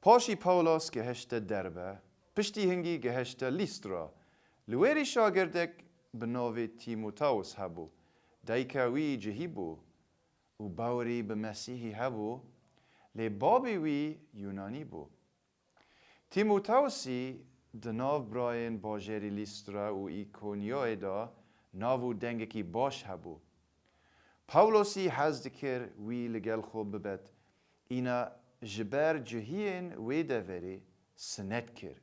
پاشی پاولوس گهشته دربه پشتی هنگی گهشته لیسترا لویری شاگردک به ناو تیموتائوس هبو دایکا وی جهیبو و باوری به مسیحی هبو لی بابی وی یونانی بو تیموتائوسی دناو براین باجری لیسترا و ایکونیای دا ناو دنگکی باش هبو پاولوسی حزد کر وی لگل خوب ببت اینا جبر جهین وی دوری سنت کر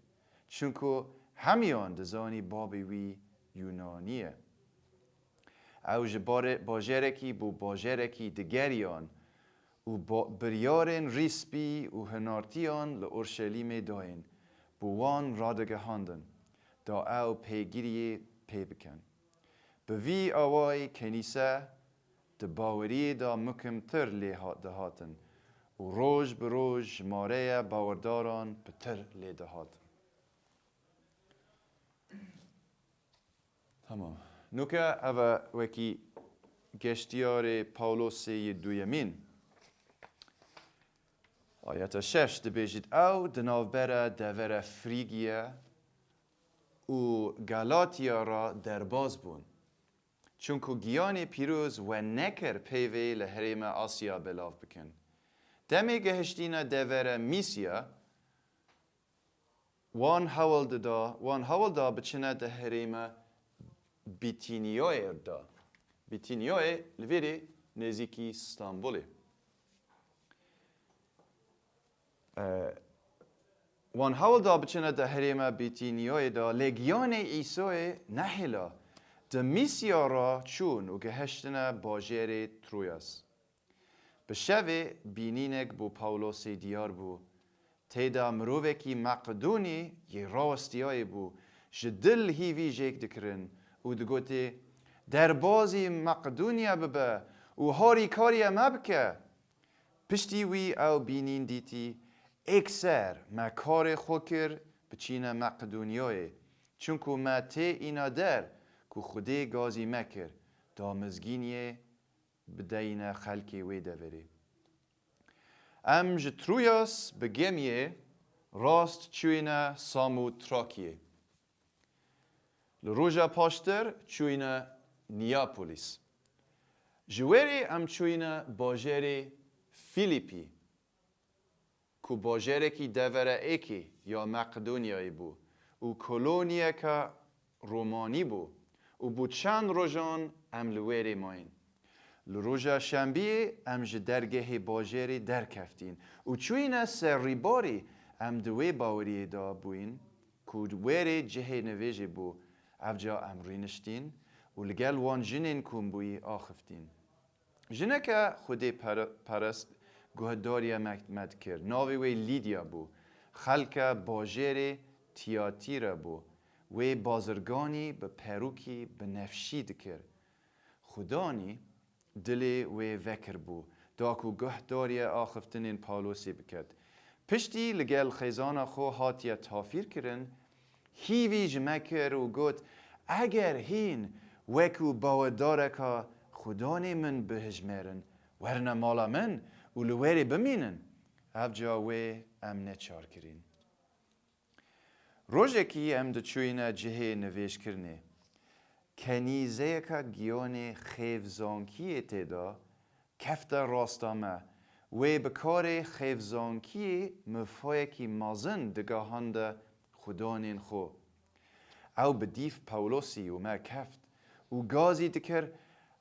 چونکو همیان دزانی بابی وی یونانیه او جبار باجرکی بو باجرکی دگریان و بریارن ریسپی و هنارتیان لأورشلیم داین بو وان رادگه هاندن دا او پیگیری پی بکن به وی آوای کنیسه ده باوری دا مکمتر لی دهاتن و روز به روز ماره باورداران بتر لی دهاتن تمام نوکه اوه وکی گشتیار پاولوسی دویمین آیت 6 دبیجید او دناوبره دوره فریگیه و گالاتیا را درباز بون چونکو گیان پیروز و نکر پیوی لحریم آسیا بلاف بکن دمی گهشتینا دوره میسیا وان حول دا بچنه ده حریم بیتینیوی دا بیتینیوی لویری نزیکی استانبولی وان حول دا بچنه ده حریم بیتینیوی دا لگیان ایسوی نحلا ده میسیا را چون و گهشتنه باجر ترویاس به شوی بینینک بو پاولوسی دیار بو تیدا مرووکی مقدونی یه راستیای بو جدل هیوی جیک دکرن و دگوتی در بازی مقدونیا ببه و هاری کاریا مبکه پشتی وی او بینین دیتی اکسر ما کار خوکر بچینه مقدونیای چونکو ما تی اینا در که خودی گازی مکر دامزگینیه بدین خلکی وی دوری ام جترویاس بگمیه راست چوینه سامو تراکیه لروجا پاشتر چوینه نیاپولیس جوری ام چوینه باجری فیلیپی که باجره کی دوره ایکی یا مقدونیایی بو و کلونیه که رومانی بو و بو چند روزان ام لویری ماین لروجا شنبه ام درگه باجری در کفتین و چوینه سری باری ام دوی باوری دا بوین که دویری جه نویجی بو افجا ام رینشتین و لگل وان جنین کن بوی آخفتین جنه که خودی پرست گهداری مد کرد ناوی وی لیدیا بو خلک باجری تیاتیرا بو وی بازرگانی به پروکی به نفشید کرد خدانی دلی وی وکر بو داکو گهداری آخفتنین پاولوسی بکرد پشتی لگل خیزان خو هاتیا تافیر کرن هیوی جمکر و گوت اگر هین وکو باوداره که خدانی من بهجمرن ورنه مالا من ولویری بمینن افجا وی ام نچار کرین روزه کی ام دچوینه جه نویش کرنه کنیزه که گیان خیفزانکی تدا کفت راستامه وی بکار خیفزانکی مفای کی مازن دگاهانده خدانین خو او بدیف پاولوسی و ما کفت و گازی دکر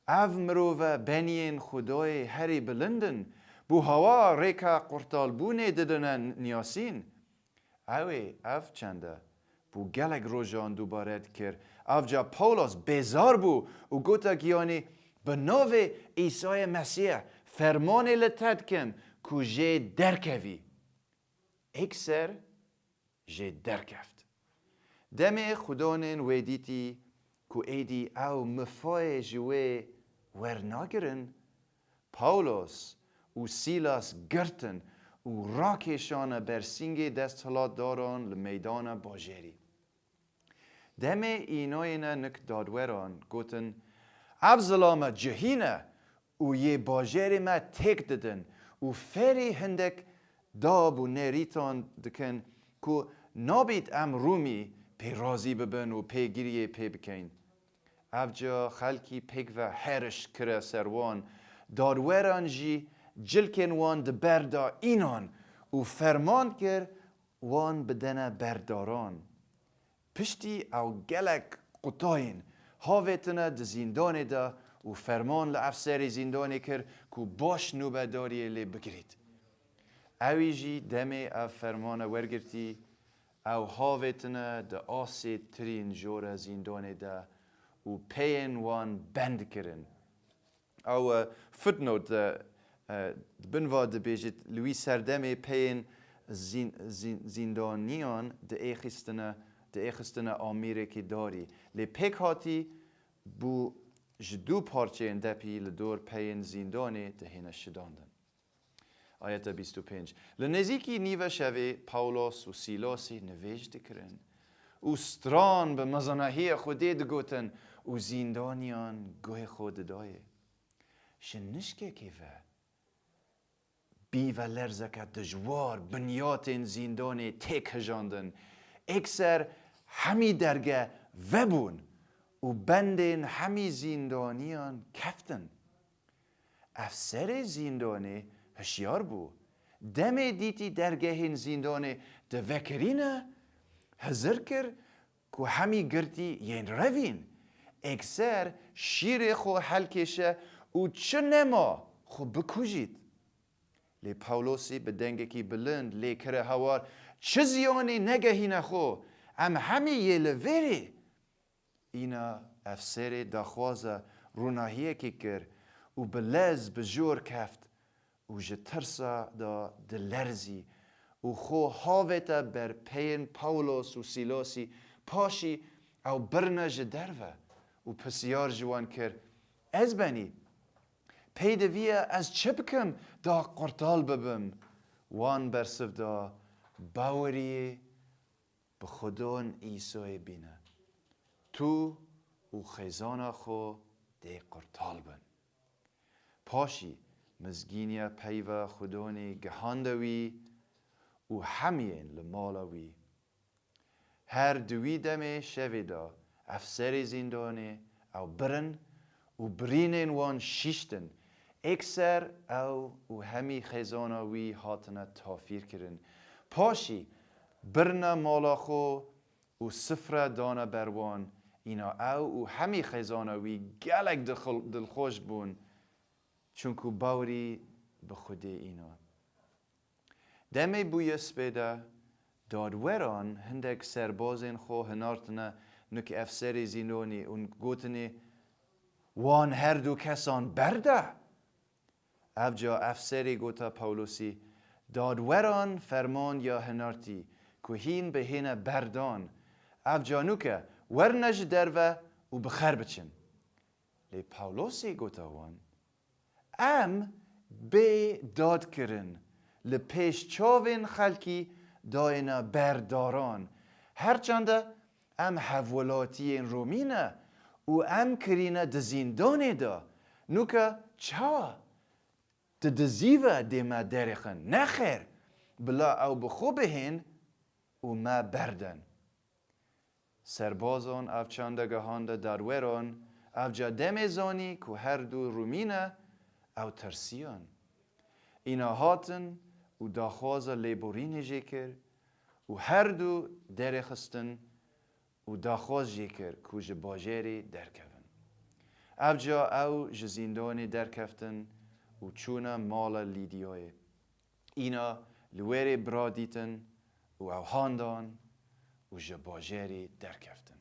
او مروه بنین خدای هری بلندن بو هوا ریکا قرطال بونه ددنن نیاسین اوی اف چنده بو گلگ روژان دوبارد کر اف جا پاولوس بیزار بو و گوتا گیانی به نوع عیسی مسیح فرمان لتد کن که جه درکوی اکسر جه درکفت دم خدانن ویدیتی که ایدی او مفای جوه ورناگرن پاولوس و سیلاس گرتن و راکشان برسینگ دستالات داران لمیدان باجری دم ایناینا نک دادوران گوتن افزلام جهینه و یه باجری ما تک ددن و فری هندک داب و نریتان دکن که نابید ام رومی پی رازی ببن و پی گریه پی بکن. افجا خلکی پک و هرش کره سروان داروران جی جلکن وان دبردا اینان و فرمان کر وان بدن برداران. پشتی او گلک قطاین هاویتنا د زندان دا و فرمان لافسر زندانی کر که باش نوبه داری لی بگرید. اوی جی دمه اف فرمان ورگرتی او هاویتنا د آسی ترین جور زندان دا و پین وان بند کرن. او فوتنوت بنوا دبیجت لوی سردمه پین زندانیان د اخستنا آمیرکی داری. لی پیک هاتی بو جدو پارچه اندپی لدور پین زندانی دهینه شداندن. آیت 25 لنزیکی نیوه شوه پاولوس و سیلاسی نوشته کرن و ستران به مزانهی خوده دگوتن و زندانیان گوه خود دایه. شنشکه کیفه بی و لرزکت دجوار بنیات این زندان تک هجاندن اکثر همی درگه وبون و بندین همی زندانیان کفتن. افسر زندانه هشیار بو دم دیتی درگه این زندانه ده وکرینه هزر کر که همی گرتی ین روین اکثر شیر خو حلکشه و چه نما خو بکوجید. لی پاولوسی به دنگه کی بلند لی کره هوار چه زیانی نگهینه خو ام همی یه لوری. اینا افسر دخوازه روناهیه کی کر و بلز بجور کفت و جه ترسا دا دلرزی و خو هاویتا بر پین پاولوس و سیلاسی پاشی او برنا جه دروه و پسیار جوان کر از بنی پیدویه از چه بکم دا قرطال ببم. وان برسف دا باوری به خودان ایسای بینه تو و خیزانا خو دی قرطال بن. پاشی مزگینیا پیوه خودانی گهاندوی و همین لمالاوی. هر دوی دمه شویدا افسر زندانه او برن و برینن وان شیشتن اکثر او همی خیزاناوی هاتنا تافیر کرن. پاشی برنا مالا خو و سفره دانه بروان اینا او همی خیزاناوی گلک دلخوش بون چونکو باوری به خود اینا. دمه بوی سپیده دادوران هندک سربازین خو هنارتنا نک افسر زندانی اون گوتنی وان هر دو کسان برده. افجا افسری گوتا پاولوسی دادوران فرمان یا هنارتی که هین به هین بردان افجا نوکه ورنج دروه و بخر بچن. لی پاولوسی گوتا وان ام به داد کرن لپیش چاوین خلکی داینا برداران هرچنده ام حوالاتی رومینه و ام کرینه دزیندانه دا نوکه چا دزیوه دیمه درخن نخیر بلا او بخوبه هین و ما بردن. سربازان افچانده گهانده داروران افجا دمزانی که هر دو رومینه او ترسیان. اینا هاتن و داخواز لیبورین جکر و هر دو درخستن و داخواز جکر که جه باجری درکفن. افجا او جزیندانی درکفتن و چونه مال لیدیای. اینا لوری برادیتن و او هاندان و جه باجری درکفتن.